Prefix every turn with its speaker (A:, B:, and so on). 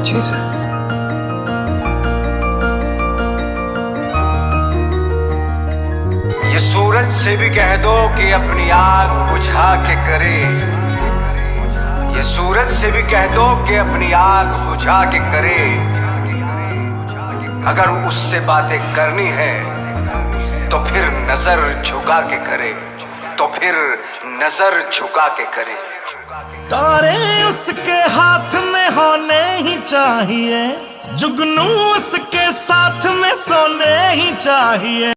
A: चीज है। ये सूरज से भी कह दो कि अपनी आग बुझा के करे। ये सूरज से भी कह दो कि अपनी आग बुझा के करे। अगर उससे बातें करनी है तो फिर नजर झुका के करे, तो फिर नजर झुका के करे।
B: तारे उसके हाथ में होने ही चाहिए, जुगनू उसके साथ में सोने ही चाहिए।